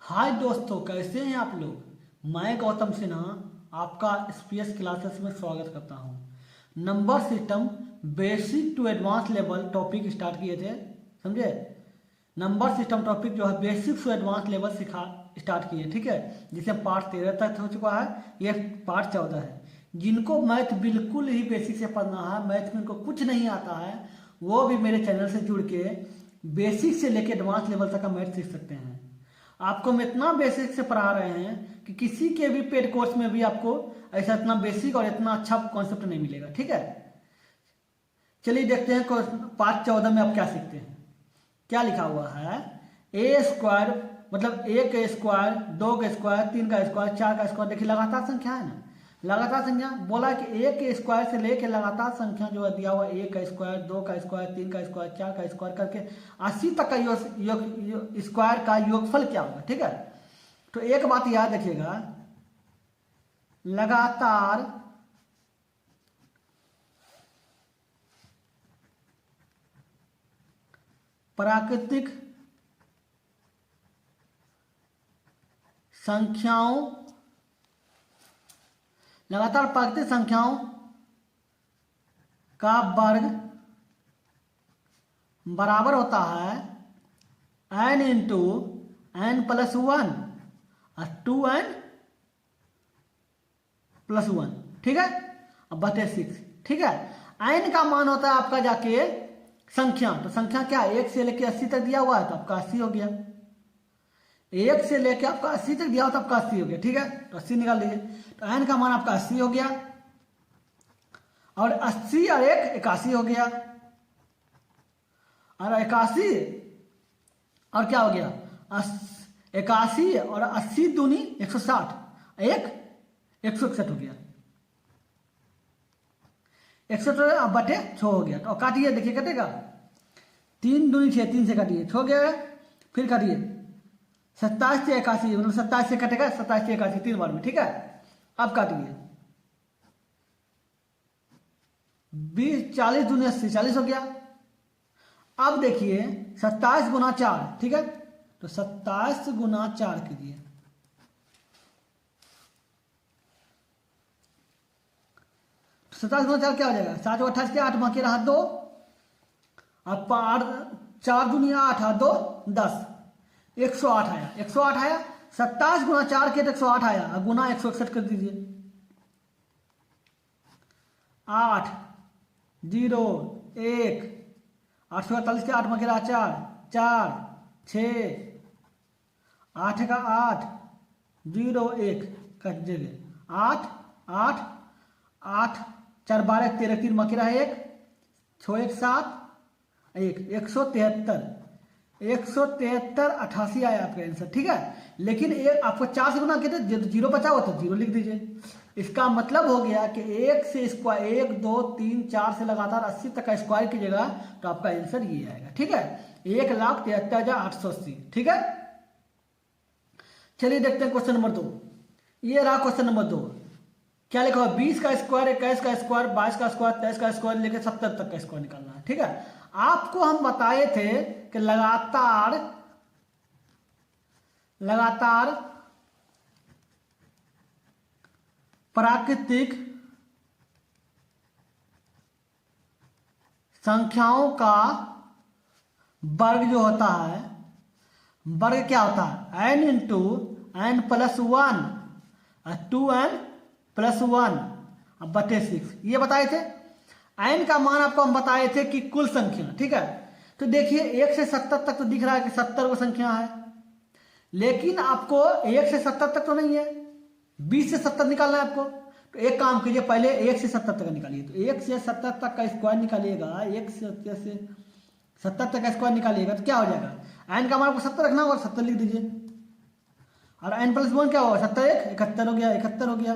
हाय दोस्तों, कैसे हैं आप लोग। मैं गौतम सिन्हा आपका स्पीएस क्लासेस में स्वागत करता हूं। Number system basic to advance level topic start किए थे, समझे। नंबर सिस्टम टॉपिक जो है बेसिक टू एडवांस लेवल सिखा स्टार्ट किए, ठीक है। जिसे पार्ट 13 तक हो चुका है, ये पार्ट 14 है। जिनको मैथ बिल्कुल ही बेसिक से पढ़ना है, मैथ में इनको कुछ नहीं आता है, वो भी मेरे चैनल से जुड़ के बेसिक से लेकर एडवांस लेवल तक का मैथ सीख सकते हैं। आपको हम इतना बेसिक से पढ़ा रहे हैं कि किसी के भी पेड कोर्स में भी आपको ऐसा इतना बेसिक और इतना अच्छा कॉन्सेप्ट नहीं मिलेगा, ठीक है। चलिए देखते हैं पार्ट 14 में आप क्या सीखते हैं। क्या लिखा हुआ है, ए स्क्वायर मतलब एक स्क्वायर, दो का स्क्वायर, तीन का स्क्वायर, चार का स्क्वायर। देखिए लगातार संख्या है ना, लगातार संख्या बोला कि एक के स्क्वायर से लेके लगातार संख्या जो है दिया हुआ, एक का स्क्वायर, दो का स्क्वायर, तीन का स्क्वायर, चार का स्क्वायर करके 80 तक का स्क्वायर का योगफल क्या होगा, ठीक है। तो एक बात याद रखिएगा, लगातार प्राकृतिक संख्याओं, लगातार प्राकृतिक संख्याओं का वर्ग बराबर होता है n into n plus one और 2n प्लस वन, ठीक है। अब बटे 6, ठीक है। n का मान होता है आपका जाके संख्या, तो संख्या क्या है, 1 से लेके 80 तक दिया हुआ है तो आपका 80 हो गया। 1 से लेके आपका 80 तक दिया हुआ तो आपका 80 हो गया, ठीक है। तो 80 निकाल लीजिए, तो n का मान आपका 80 हो गया और 80 और 1 81 हो गया, और 81 और क्या हो गया, 81 और 80 दूनी 160, एक 161 हो गया, 161 बटे 6 हो गया। तो काटिए, देखिए कटेगा, 3 दूनी 6, 3 से काटिए 6 हो गया, फिर काटिए 27 से 81, मतलब 27 से कटेगा 27 से 81 3 बार में, ठीक है। अब काटिए 20 40 दूनी 80, 40 हो गया। अब देखिए 27 गुना 4, ठीक है। तो 27 गुना 4 कीजिए, तो 27 गुना 4 क्या हो जाएगा, 7 28 के 8 बाकी रहा 2, अब 4 दुनिया 8 और 2 10, 108 आया, 108 आया। 27 गुना 4 के तो 108 आया, अब गुना 161 कर दीजिए, 8 0 1 848 के 8 बाकी रहा 4 4 6 8 का 8 0 1 कट जगह 8 8 8 4 12 13 3 बाकी रहा 1 6 1 7 1 173 88 आया आपका आंसर, ठीक है। लेकिन एक आपको 4 से गुना किया तो 0 बचा हो तो 0 लिख दीजिए। इसका मतलब हो गया कि 1 से स्क्वायर 1 2 3 4 से लगातार 80 तक का स्क्वायर कीजिएगा तो आपका आंसर ये आएगा, ठीक है। 1,73,880, ठीक है। चलिए देखते हैं क्वेश्चन नंबर 2। ये रहा क्वेश्चन नंबर 2। क्या लिखा हुआ, 20 का स्क्वायर, 21 का स्क्वायर, 22 का स्क्वायर, 23 का स्क्वायर लेकर 70 तक का स्क्वायर निकालना है, ठीक है। आपको हम बताए थे कि लगातार प्राकृतिक संख्याओं का वर्ग जो होता है, वर्ग क्या होता है, n into n plus one और 2n प्लस वन अब बटे 6, ये बताए थे। n का मान आपको हम बताए थे कि कुल संख्या, ठीक है। तो देखिए 1 से 70 तक तो दिख रहा है कि 70 वो संख्या है, लेकिन आपको 1 से 70 तक तो नहीं है, 20 से 70 निकालना है आपको। तो एक काम कीजिए, पहले 1 से 70 तक निकालिए, तो 1 से 70 तक का स्क्वायर निकालिएगा, 1 से 70 तक का स्क्वायर निकालिएगा तो क्या हो जाएगा, n का मान आपको 70 रखना होगा, 70 लिख दीजिए, और n प्लस वन क्या होगा, 70 1 71 हो गया, 71 हो गया,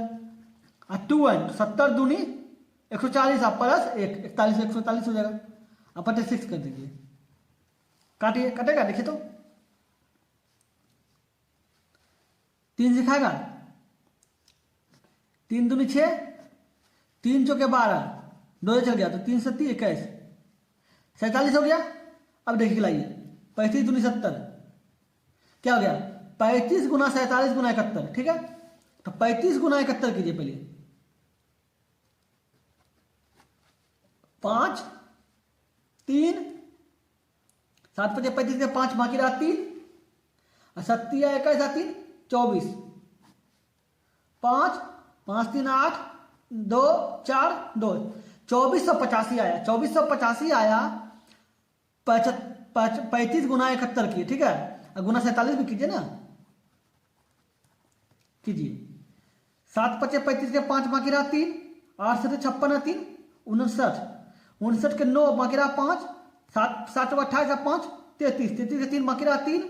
और 2n 70 दूनी 140 आप प्लस 1 41 140 हो जाएगा। अब बटे 6 कर दीजिए, काटिए, कटेगा, देखिए तो 3 से खाएगा, 3 दूनी 6, 3 चौके 12, 2 चल गया तो 3 7 21 47 हो गया। अब देखिए लाइए 35 दूनी 70, क्या हो गया 35 गुना 47 गुना 71, ठीक है। तो 35 गुना 71 कीजिए पहले, 5 3 7 5 35 के 5 बाकी रहा 3 और 7 21 3 24, 5 5 3 8 2 4 2 2485 आया। 2485 आया 35 गुना 71 की, ठीक है। और गुना 47 भी कीजिए ना, कीजिए। 7 5 35 के 5 बाकी रहा 3, 8 7 56 3 59, 59 के 9 बाकी रहा 5, 7 7 28 5 33, 33 के 3 बाकी रहा 3,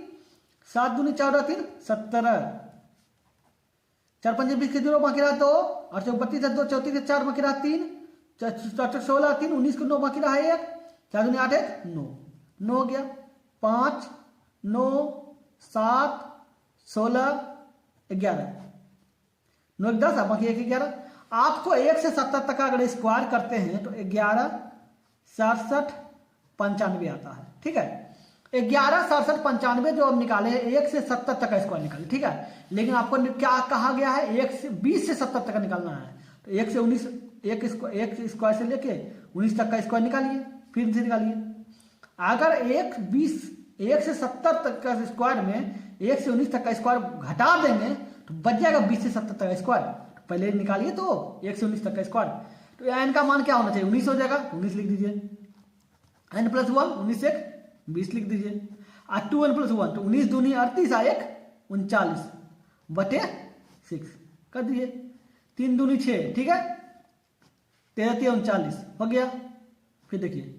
7 दूनी 14 3 17, 4 5 20 के 0 बाकी रहा 2, 8 32 2 34 के 4 बाकी रहा 3, 4 16 3 19 के 9 बाकी रहा 1, 4 दूनी 8 1 9, 9 हो गया। 5 9 7 16 11, 9 10 बाकी 1 11। आपको 1 से 70 तक अगर स्क्वायर करते हैं तो 11 67 95 आता है, ठीक है। 11 67 95 जो हम निकाले हैं 1 से 70 तक का स्क्वायर निकाले, ठीक है। लेकिन आपको क्या कहा गया है, 1 से 20 से 70 तक का निकालना है। तो 1 से 19 एक स्क्वायर से लेके 19 तक का स्क्वायर निकालिए, फिर से निकालिए। अगर 1 से 70 तक का स्क्वायर में 1 से 19 तक का स्क्वायर घटा देंगे तो बच जाएगा 20 से 70 तक का स्क्वायर। तो पहले निकालिए तो 1 से 19 तक का स्क्वायर। तो एन का मान क्या होना चाहिए, 19 हो जाएगा, 19 लिख दीजिए। n + 1 19 1 20 लिख दीजिए। और 2n + 1 तो 19 दूनी 38 1 39 बटे 6 कर दीजिए। 3 दूनी 6, ठीक है। 13 3 39 हो गया। फिर देखिए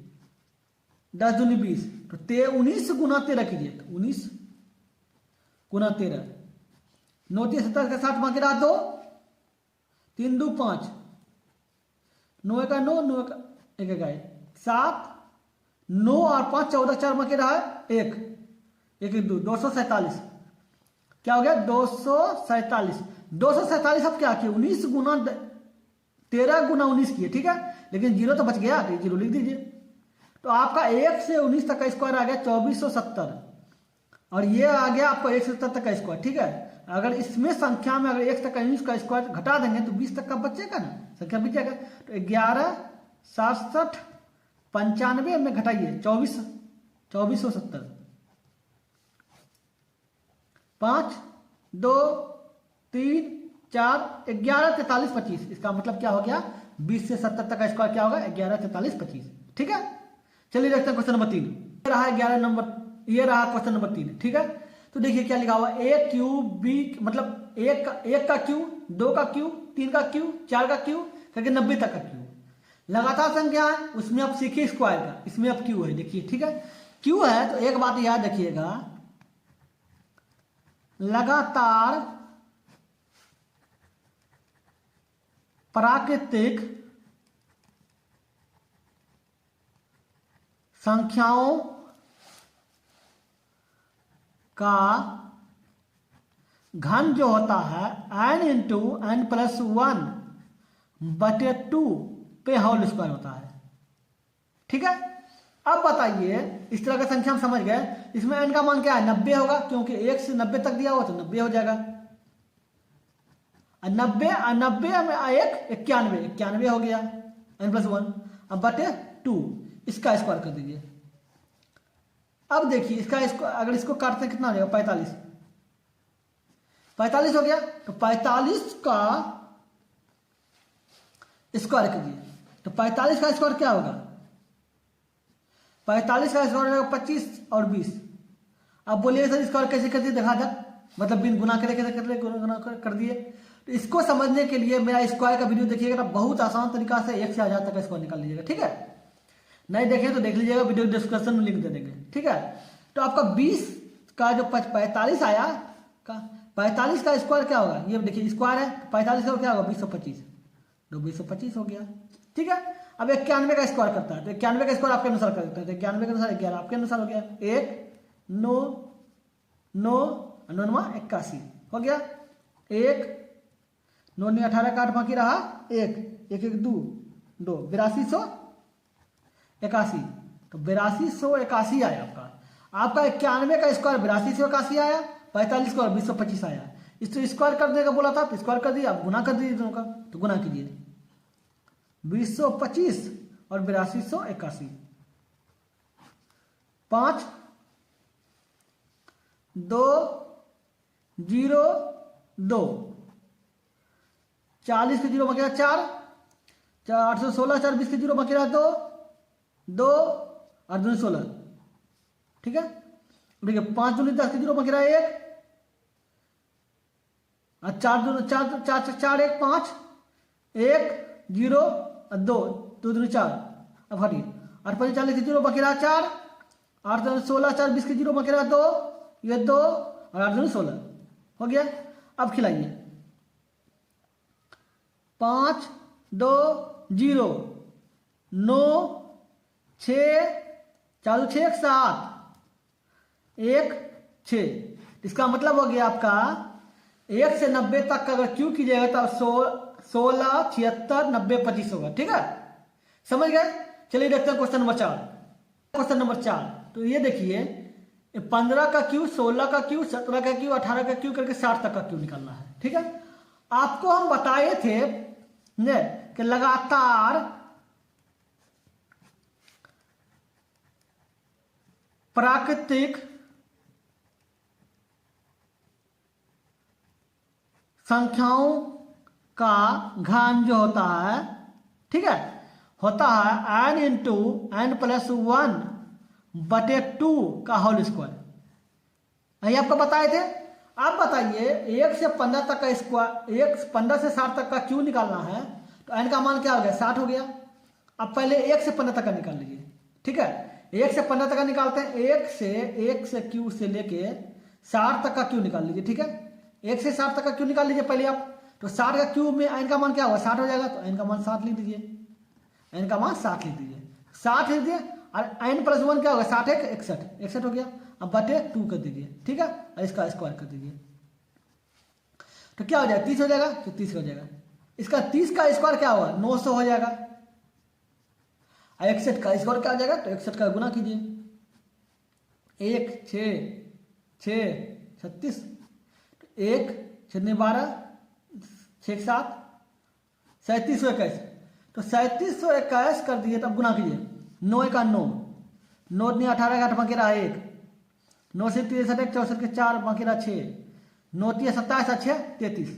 10 दूनी 20 तो 19 गुना 13 कीजिए, तो 19 गुना 13, 9 3 17 के 7 बाकी रहा 2, 3 2 5, 9 1 9 9 1 1 7, 9 और 5 14 4 बाकी रहा 1 1 2 247, क्या हो गया 247। 247 अब क्या किए, 19 गुना 13 गुना 19 किए, ठीक है। लेकिन 0 तो बच गया, तो 0 लिख दीजिए। तो आपका 1 से 19 तक का स्क्वायर आ गया 2470 और ये आ गया आपको 1 से 70 तक का स्क्वायर, ठीक है। अगर इसमें संख्या में अगर 1 तक का 19 का स्क्वायर घटा देंगे तो 20 तक का बचेगा ना, संख्या बच जाएगा। तो 11 67 95 में घटाइए 2470, 5 2 3 4 11 43 25। इसका मतलब क्या हो गया, 20 से 70 तक का स्क्वायर क्या होगा 11 43 25, ठीक है। चलिए देखते हैं क्वेश्चन नंबर 3। ये रहा 11 नंबर, ये रहा क्वेश्चन नंबर 3, ठीक है। तो देखिए क्या लिखा हुआ, a क्यूब b मतलब 1 का क्यूब, 2 का क्यूब, 3 का क्यूब, 4 का क्यूब करके 90 तक का क्यूब। लगातार संख्या है, उसमें आप सीखिए स्क्वायर का, इसमें अब क्यू है, देखिए, ठीक है। क्यू है तो एक बात याद रखिएगा, लगातार प्राकृतिक संख्याओं का घन जो होता है n इंटू n + 1 बटे 2 पे होल स्क्वायर होता है, ठीक है। अब बताइए, इस तरह का संख्या हम समझ गए, इसमें n का मान क्या है 90 होगा, क्योंकि 1 से 90 तक दिया हुआ तो 90 हो जाएगा। 90 में 1 91 हो गया n + 1, अब बटे 2 इसका स्क्वायर कर दीजिए। अब देखिए इसका अगर इसको काटते हैं कितना हो जाएगा 45 हो गया। तो 45 का स्क्वायर कीजिए, तो 45 का स्क्वायर क्या होगा, 45 का स्क्वायर होगा 25 और 20। अब बोलिए सर स्क्वायर कैसे कर दिए, दिखा दे, मतलब बिन गुना करे कैसे गुना कर दिए। तो इसको समझने के लिए मेरा स्क्वायर का वीडियो देखिएगा, बहुत आसान तरीका से 1 से 1000 तक का स्क्वायर निकाल लीजिएगा, ठीक है। नहीं देखें तो देख लीजिएगा, वीडियो डिस्क्रिप्शन में लिंक दे देंगे, ठीक है। तो आपका 20 का जो 45 आया का 45 का स्क्वायर क्या होगा, ये देखिए स्क्वायर है, 45 का क्या होगा 225, तो 225 हो गया, ठीक है। अब 91 का स्क्वायर करता है, तो 91 का स्क्वायर आपके अनुसार कर देते हैं, तो 91 के अनुसार 11 आपके अनुसार हो गया, 1 9 9 9 81 हो गया, 1 9 9 18 का 8 बाकी रहा 1 1 1 2 2 8281, तो 8281 आया आपका 91 का स्क्वायर 8281 आया, 45 को 225 आया। इसको स्क्वायर कर देगा बोला था, तो स्क्वायर कर दिया। अब गुना कर दीजिए दोनों का, तो गुना कीजिए 225 और 8281। 5 2 0 2 40 के जीरो बाकी 4 816 4 20 के जीरो बाकी 2 2 और 2 16। ठीक है, देखिए 5 दूनी 10 के जीरो बाकी 1 और 4 दूनी 4 1 5 1 0 और 2 2 दूनी 4। अब हटिए 8 5 40 के जीरो बाकी 4 8 16 4 20 के जीरो बाकी 2 ये 2 और 8 दूनी 16 हो गया। अब खिलाइए 5 2 0 9 6 4 6 7 1 6। इसका मतलब हो गया आपका 1 से 90 तक का अगर क्यू कीजिएगा तो 16 76 90 25 होगा। ठीक है, समझ गए। चलिए देखते हैं क्वेश्चन नंबर 4। क्वेश्चन नंबर 4, तो ये देखिए 15 का क्यू, 16 का क्यू, 17 का क्यू, 18 का क्यू करके 60 तक का क्यू निकालना है। ठीक है, आपको हम बताए थे ने कि लगातार प्राकृतिक संख्याओं का घन जो होता है, ठीक है, होता है n इंटू n प्लस 1 बटे 2 का होल स्क्वायर। यही आपको बताए थे। आप बताइए 1 से 15 तक का स्क्वायर, 15 से 60 तक का क्यू निकालना है, तो n का मान क्या हो गया 60 हो गया। अब पहले 1 से 15 तक का निकाल लीजिए। ठीक है, 1 से 15 तक का निकालते हैं। 1 से क्यू से लेके 60 तक का क्यू निकाल लीजिए। ठीक है, 1 से 60 तक का क्यू निकाल लीजिए पहले आप। तो 60 का क्यूब में n का मान क्या होगा 60 हो जाएगा, तो n का मान 60 लिख दीजिए। n का मान 60 लिख दीजिए, 60 लिख दिए। और n प्लस 1 क्या होगा 60 1 61 हो गया। अब बटे 2 कर दीजिए। ठीक है, और इसका स्क्वायर कर दीजिए तो क्या हो जाएगा 30 हो जाएगा, तो 30 हो जाएगा। इसका 30 का स्क्वायर क्या होगा 900 हो जाएगा। 61 का स्क्वायर क्या हो जाएगा, तो 61 का गुना कीजिए 1 6 6 36 1 6 12 6 7 3721। तो 3721 कर दिए, तब गुना कीजिए 9 का 9 9 नहीं 18 का 8 बाकी रहा 1 9 से 63 1 64 के 4 बाकी रहा 6 9 3 27 6 33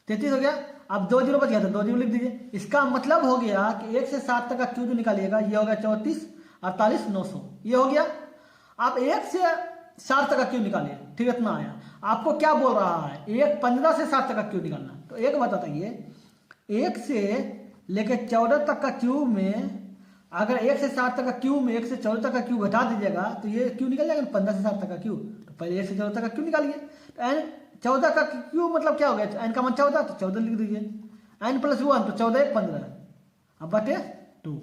33 हो गया। अब 2 जीरो बच गया, तो 2 जीरो लिख दीजिए। इसका मतलब हो गया कि 1 से 7 तक का क्यू जो निकालिएगा ये होगा 34 48 900 ये हो गया। आप 1 से 60 तक का क्यू निकालिए। ठीक है, इतना आया। आपको क्या बोल रहा है 15 से 60 तक का क्यू निकालना। तो एक बात बताइए 1 से लेके 14 तक का क्यू में अगर 1 से 7 तक का क्यू में 1 से 14 तक का क्यू घटा दीजिएगा तो ये क्यू निकल जाएगा 15 से 7 तक का क्यू। तो पहले 1 से 14 तक का क्यू निकालिए। तो n 14 का क्यू मतलब क्या हो गया n का मान 14, तो 14 लिख दीजिए। n प्लस 1 तो 14 1 15 अब बटे 2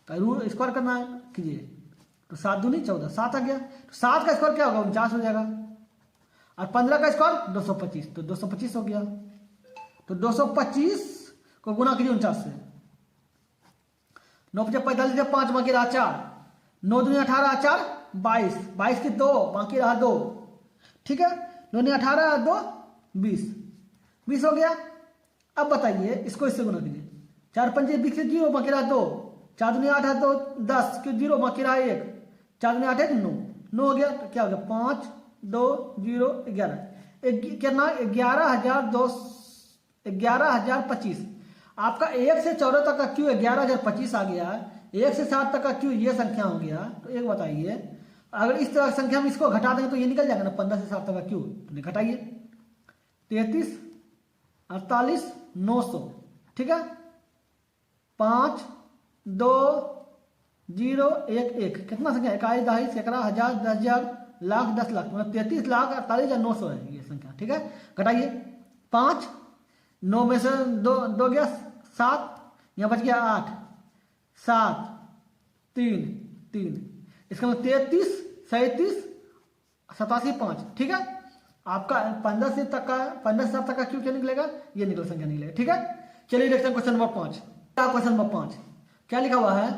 का रूट स्क्वायर करना है कीजिए। तो 7 दूनी 14 7 आ गया। तो 7 का स्क्वायर क्या होगा 49 हो जाएगा। और 15 का स्क्वायर 225, तो 225 हो गया। तो 225 को गुना कीजिए 49 से। 9 5 45 5 बाकी रहा 4 9 दूनी 18 4 22 22 की 2 बाकी रहा 2। ठीक है, 9 दूनी 18 2 20 20 हो गया। अब बताइए इसको इससे गुना कीजिए 4 5 20 के 0 बाकी रहा 2 4 दूनी 8 2 10 के 0 बाकी रहा 1 4 दूनी 8 1 9 9 हो गया। तो क्या हो गया 5 2 0 11 कितना 11,025। आपका 1 से 14 तक का क्यू 11,025 आ गया। 1 से 7 तक का क्यू ये संख्या हो गया। तो एक बताइए अगर इस तरह की संख्या में इसको घटा देंगे तो ये निकल जाएगा ना 15 से 7 तक का क्यू। तो घटाइए 33 48 900। ठीक है, 5 2 0 1 1 कितना संख्या 21 22 11 1000 10,000 लाख 10 लाख मतलब 33,48,900 है ये संख्या। ठीक है, घटाइए 5 9 में से 2 गया 7 यहाँ बच गया 8 7 3 3 इसका मतलब 33 37 87 5। ठीक है, आपका 15 से 7 तक का क्यू क्या निकलेगा ये निकल संख्या निकलेगा। ठीक है, चलिए देखते हैं क्वेश्चन नंबर 5। क्वेश्चन नंबर 5 क्या लिखा हुआ है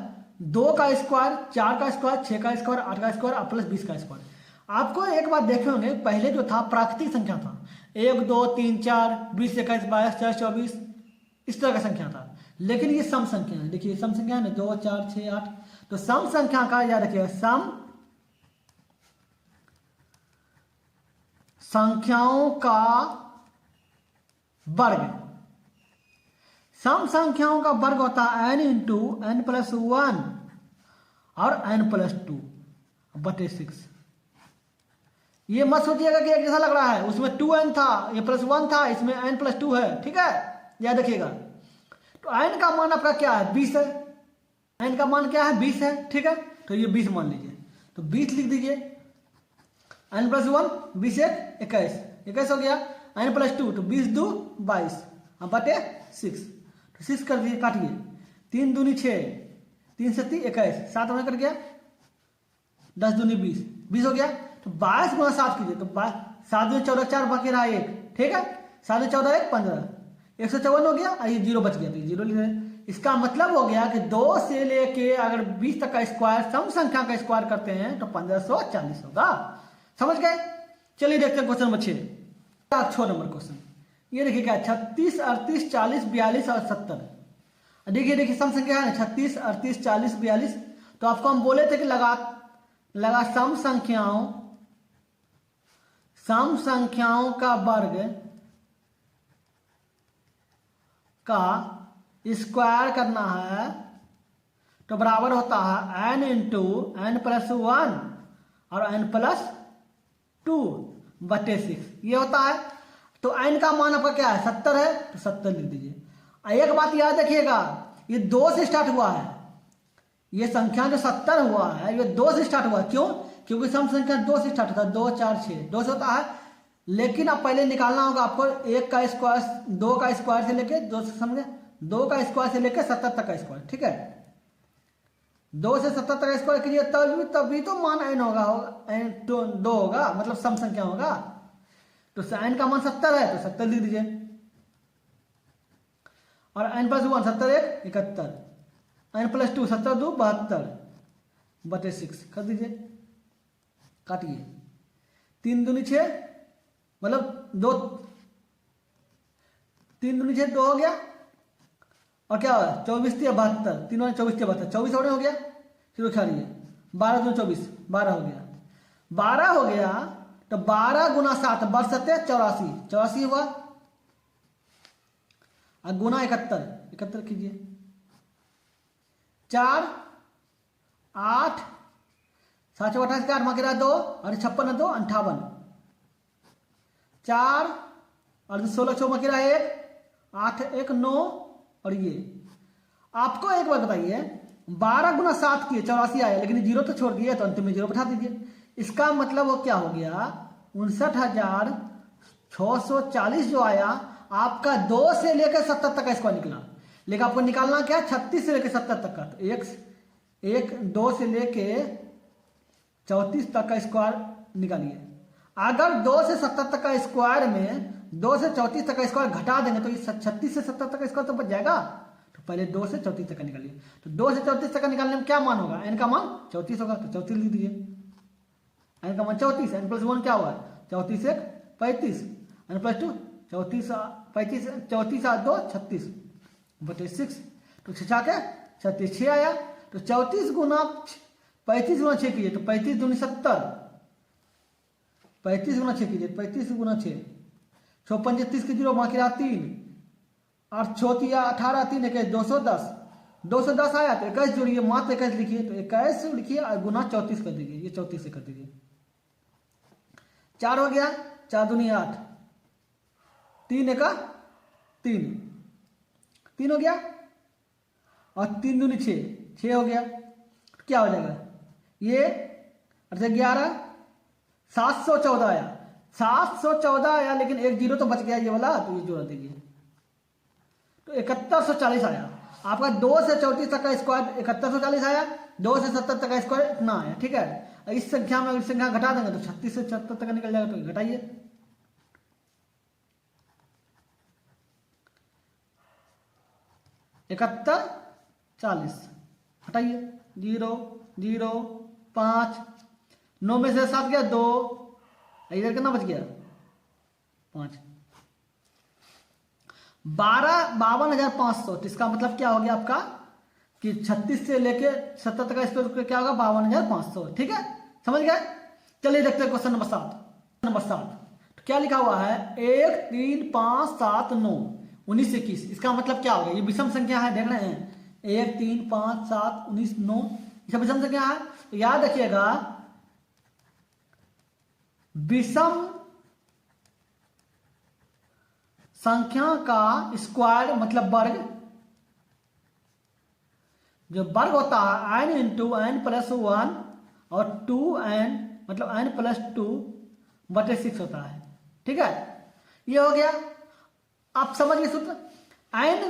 2 का स्क्वायर 4 का स्क्वायर 6 का स्क्वायर 8 का स्क्वायर प्लस 20 का स्क्वायर। आपको एक बात देखे होंगे, पहले जो था प्राकृतिक संख्या था, 1 2 3 4 20 21 22 23 24 इस तरह का संख्या था। लेकिन ये सम संख्या है, देखिए सम संख्या है ना, 2 4 6 8। तो सम संख्या का याद रखिएगा, सम संख्याओं का वर्ग, सम संख्याओं का वर्ग होता है n इंटू एन प्लस 1 और n प्लस 2 बटे 6। ये मत सोचिएगा कि एक जैसा लग रहा है, उसमें 2n था, ये प्लस 1 था, इसमें n प्लस 2 है, ठीक है, याद रखिएगा। तो n का मान आपका क्या है, 20 है, n का मान क्या है, 20 है, ठीक है। तो ये 20 मान लीजिए, तो 20 लिख दीजिए, n प्लस 1 20 1 21 21 हो गया, n प्लस 2 तो 20 2 22 अब बटे 6। तो 6 कर दिए, काटिए, 3 दूनी 6 3 7 21 7 में कट गया, 10 दूनी 20 20 हो गया। तो 22 गुना 7 कीजिए, तो 7 दूनी 14 4 बाकी रहा 1, ठीक है, 7 दूनी 14 1 15 154 हो गया, ये 0 बच गया, तो 0 लिख रहे। इसका मतलब हो गया कि 2 से लेके अगर 20 तक का स्क्वायर सम संख्या का स्क्वायर करते हैं तो 1540 होगा। समझ गए? चलिए देखते हैं क्वेश्चन नंबर 6 नंबर क्वेश्चन। ये देखिए क्या, 36 38 40 42 और 70। देखिए सम संख्या है ना, 36 38 40 42। तो आपको हम बोले थे कि लगा सम संख्याओं का वर्ग का स्क्वायर करना है, तो बराबर होता है n इंटू एन प्लस 1 और n प्लस 2 बटे 6, ये होता है। तो n का मान आपका क्या है, 70 है, तो 70 लिख दीजिए। एक बात याद रखिएगा, ये 2 से स्टार्ट हुआ है, ये संख्या जो 70 हुआ है ये 2 से स्टार्ट हुआ है। क्यों? क्योंकि सम संख्या 2 से स्टार्ट होता है, 2 4 6 2 से होता है। लेकिन अब पहले निकालना होगा आपको 1 का स्क्वायर, 2 का स्क्वायर से लेके 2 से, समझे, 2 का स्क्वायर से लेके 70 तक का स्क्वायर, ठीक है। 2 से 70 तक का स्क्वायर कीजिए, तभी तो मान n होगा, n 2 होगा, मतलब सम संख्या होगा। तो n का मान 70 है, तो 70 लिख दीजिए, और n प्लस 1 70 1 71, n प्लस 2 70 2 72 बटे 6 कर दीजिए, काटिए, 3 दूनी 6, मतलब 2 3 दूनी 6 2 हो गया, और क्या हुआ 24 72, 3 और 24 72 24 और हो गया, फिर उठा लिए, 12 दूनी 24 12 हो गया, 12 हो गया। तो 12 गुना 7 बढ़ सकते 84 84 हुआ, और गुना 71 कीजिए, 4 8 7 28 का 8 मांग रहा 2 और 56 2 58, 4 और 16 6 मांग रहा 1 8 1 9। और ये आपको एक बात बताइए, 12 गुना 7 किए 84 आया, लेकिन 0 तो छोड़ दिए, तो अंत में 0 बैठा दीजिए। इसका मतलब वो क्या हो गया, 59,640 जो आया आपका 2 से लेकर 70 तक का स्क्वायर निकला। लेकिन आपको निकालना क्या, 36 से लेकर 70 तक का। तो एक 2 से लेके 34 तक का स्क्वायर निकालिए। अगर 2 से 70 तक का स्क्वायर में 2 से 34 तक का स्क्वायर घटा देंगे तो ये 36 से 70 तक का स्क्वायर तो बच जाएगा। तो पहले 2 से 34 तक का निकालिए। तो 2 से 34 तक का निकालने में क्या मान होगा, n का मान 34 होगा, तो 34 लिख दीजिए। n का मान 34, n प्लस 1 क्या हुआ, 34 1 35, n प्लस 2 34 35 34 8 2 36 बटे 6। तो 6 के 36 6 आया। तो 34 गुना 35 गुना 6 कीजिए, तो 35 दूनी 70, 35 गुना 6 कीजिए, 35 गुना 6 6 5 30 के 0 बाकी रहा 3 और 6 18 3 21 210 210 आया। तो 21 जोड़िए, मात्र 21 लिखिए, तो 21 लिखिए और गुना 34 कर दीजिए, ये 34 से कर दीजिए। 4 हो गया, 4 दूनी 8 3 1 3 3 हो गया, और 3 दूनी 6 हो गया। क्या हो जाएगा ये 11 714 आया, 714 आया, लेकिन एक 0 तो बच गया ये वाला, तो ये जोड़ दीजिए। तो 7140 आया आपका। 2 से 34 तक का स्क्वायर 7140 आया, 2 से 70 तक का स्क्वायर इतना आया, ठीक है। इस संख्या में इस संख्या घटा देंगे तो 36 से 76 तक निकल जाएगा, तो घटाइए। 71 40 हटाइए, 0 0 5 9 में से 7 गया 2, इधर कितना बच गया 5। 52,500। तो इसका मतलब क्या हो गया आपका कि 36 से लेके 70 तक का स्क्वायर क्या होगा 52,500। ठीक है, समझ गए। चलिए देखते हैं क्वेश्चन नंबर 7। नंबर 7 तो क्या लिखा हुआ है 1 3 5 7 9 19 21। इसका मतलब क्या होगा, ये विषम संख्या है, देख रहे हैं 1 3 5 7 19 9, इसका विषम संख्या है। तो याद रखिएगा विषम संख्या का स्क्वायर मतलब वर्ग, जो वर्ग होता है n इंटू n प्लस 1 और 2n मतलब n प्लस 2 बटे 6 होता है। ठीक है, ये हो गया। आप समझ गए सूत्र। n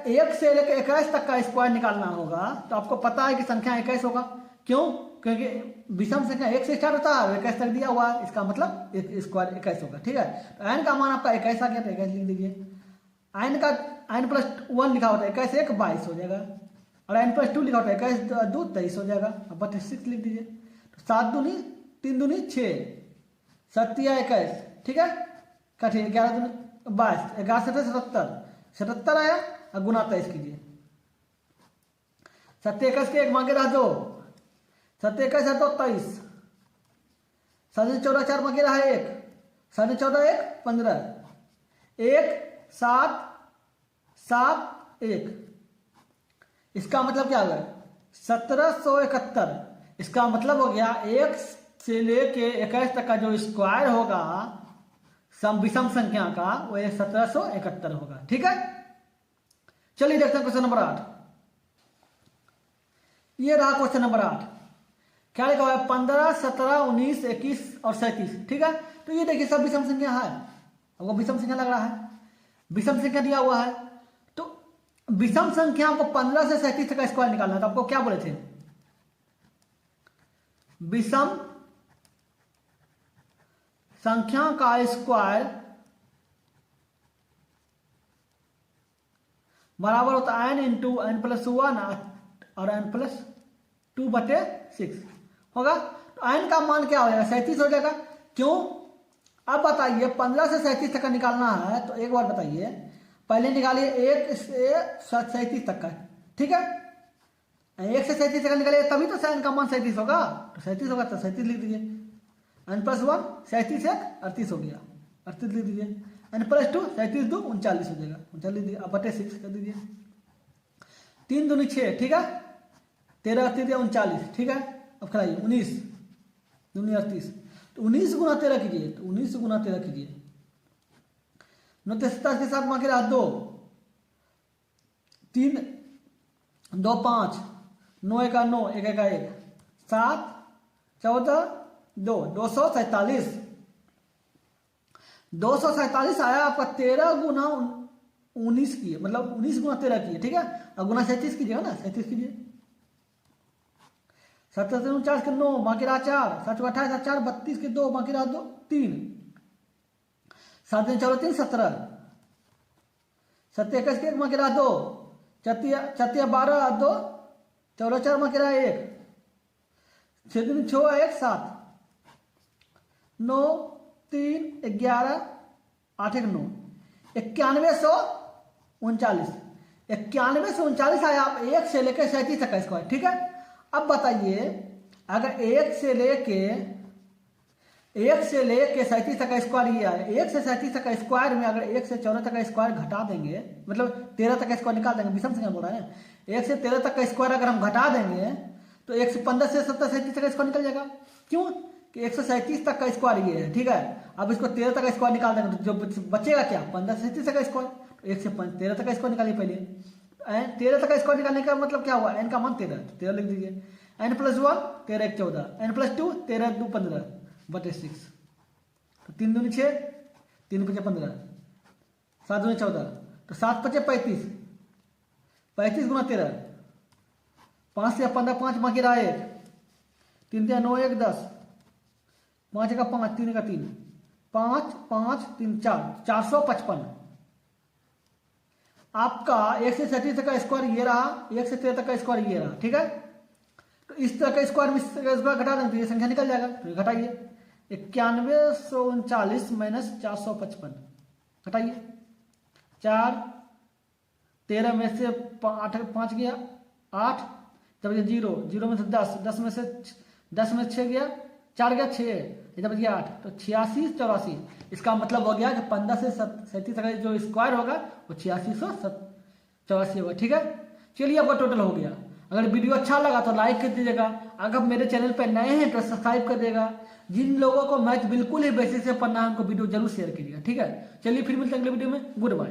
1 से लेकर 21 तक का स्क्वायर निकालना होगा, तो आपको पता है कि संख्या 21 होगा। क्यों? क्योंकि विषम संख्या 1 से स्टार्ट होता है, 21 तक दिया हुआ है, इसका मतलब स्क्वायर 21 होगा। ठीक है, तो n का मान आपका 21 आ गया, तो 21 लिख दीजिए। n का n प्लस 1 लिखा होता है 21 1 22 हो जाएगा, और n प्लस 2 लिखा होता है 21 2 23 हो जाएगा। अब बटे 6 लिख दीजिए। तो 7 दूनी 3 दूनी 6, 7 या 21। ठीक है, कठिन 11 दूनी 22, 11 से 77 आया, और गुना 23 कीजिए। 7 21 के 1 मांगे रहा 2, 7 21 है 2 23, 7 14 4 मांगे रहा 1, 7 14 1 15, 1 7 7 1। इसका मतलब क्या होगा 1771। इसका मतलब हो गया 1 से लेके 21 तक का जो स्क्वायर होगा विषम संख्या का, वो 1771 होगा। ठीक है, चलिए देखते हैं क्वेश्चन नंबर 8। ये रहा क्वेश्चन नंबर 8। क्या लिखा हुआ है 15 17 19 21 और 37। ठीक है, तो ये देखिए सब विषम संख्या है, आपको विषम संख्या लग रहा है, विषम संख्या दिया हुआ है। तो विषम संख्या को 15 से 37 तक का स्क्वायर निकालना है, तो आपको क्या बोले थे विषम संख्या का स्क्वायर बराबर होता है n इंटू n प्लस 1 और n प्लस 2 बटे 6 होगा। तो n का मान क्या हो जाएगा 37 हो जाएगा। क्यों? अब बताइए 15 से 37 तक का निकालना है, तो एक बार बताइए, पहले निकालिए 1 से 37 तक का। ठीक है, 1 से 37 तक का निकालिए, तभी तो n का मान 37 होगा। तो 37 होगा तो 37 लिख दीजिए। n प्लस 1 37 1 38 हो गया, 38 लिख दीजिए। n प्लस 2 37 2 39 हो जाएगा, 39 लिख दीजिए। अब बटे 6 कर दीजिए। 3 दूनी 6, ठीक है, 13 38 39। ठीक है, अब खिलाइए 19 दूनी 38, तो 19 गुना 13 कीजिए, तो 19 गुना 13 कीजिए। 9 27 के साथ मांगे रहा 2, 3 2 5, 9 1 9 1 1 1, 7 14 2 247। 247 आया आपका 13 गुना 19 किए, मतलब 19 गुना 13 किए। ठीक है, अब गुना 37 कीजिएगा ना, 37 कीजिए। 7 49 के 9 बाकी रहा 4, 7 28 4 32 के 2 बाकी रहा 2 3, 7 4 3 17, 7 21 के 1 बाकी रहा 2, 4 12 2 14 4 बाकी रहा 1, 6 3 6 1 7, 9 3 11 8 1 9, 9139। 9139 आया आप 1 से लेकर 37 तक का स्क्वायर। ठीक है, अब बताइए अगर 1 से लेके 37 तक का स्क्वायर ये आया, 1 से 37 तक का स्क्वायर में अगर 1 से 14 तक का स्क्वायर घटा देंगे, मतलब 13 तक का स्क्वायर निकाल देंगे, विषम संख्या बोल रहा है, 1 से 13 तक का स्क्वायर अगर हम घटा देंगे तो 1 से 15 से 70 37 तक का स्क्वायर निकल जाएगा। क्यों कि 137 तक का स्क्वायर ये है। ठीक है, अब इसको 13 तक का स्क्वायर निकाल देंगे तो जो बचेगा क्या 15 से 37 तक का स्क्वायर, तो 1 से 13 तक का स्क्वायर निकालिए पहले। 13 तक का स्क्वायर निकालने का मतलब क्या हुआ, n का मान 13, तो 13 लिख दीजिए। n प्लस 1 13 1 14, n प्लस 2 13 2 15 बटे 6, तो 3 दूनी 6, 3 5 15, 7 दूनी 14, तो 7 5 35, 35 गुना 13, 5 से 15 5 बाकी रहा 1, 3 9 1 10, 5 का 5 3 का 3, 5 5 3 4 455। आपका 1 से 37 तक का स्क्वायर ये रहा, 1 से 13 तक का स्क्वायर ये रहा। ठीक है, तो इस तरह का स्क्वायर में इस तरह का स्क्वायर घटा देंगे तो ये संख्या निकल जाएगा। तो ये घटाइए, 9139 माइनस 455, घटाइए। 4, 13 में से 5 गया 8, जब ये 0, 0 में से 10, 10 में से 6 गया, 4 गया 6, जब गया 8, तो 86 84। इसका मतलब हो गया कि 15 से 37 का जो स्क्वायर होगा वो 8684 होगा। ठीक है, चलिए आपका टोटल हो गया। अगर वीडियो अच्छा लगा तो लाइक कर दीजिएगा, अगर मेरे चैनल पर नए हैं तो सब्सक्राइब कर देगा। जिन लोगों को मैथ बिल्कुल ही बेसिक से पढ़ना है उनको वीडियो जरूर शेयर कीजिएगा। ठीक है, चलिए फिर मिलते हैं अगले वीडियो में। Good bye.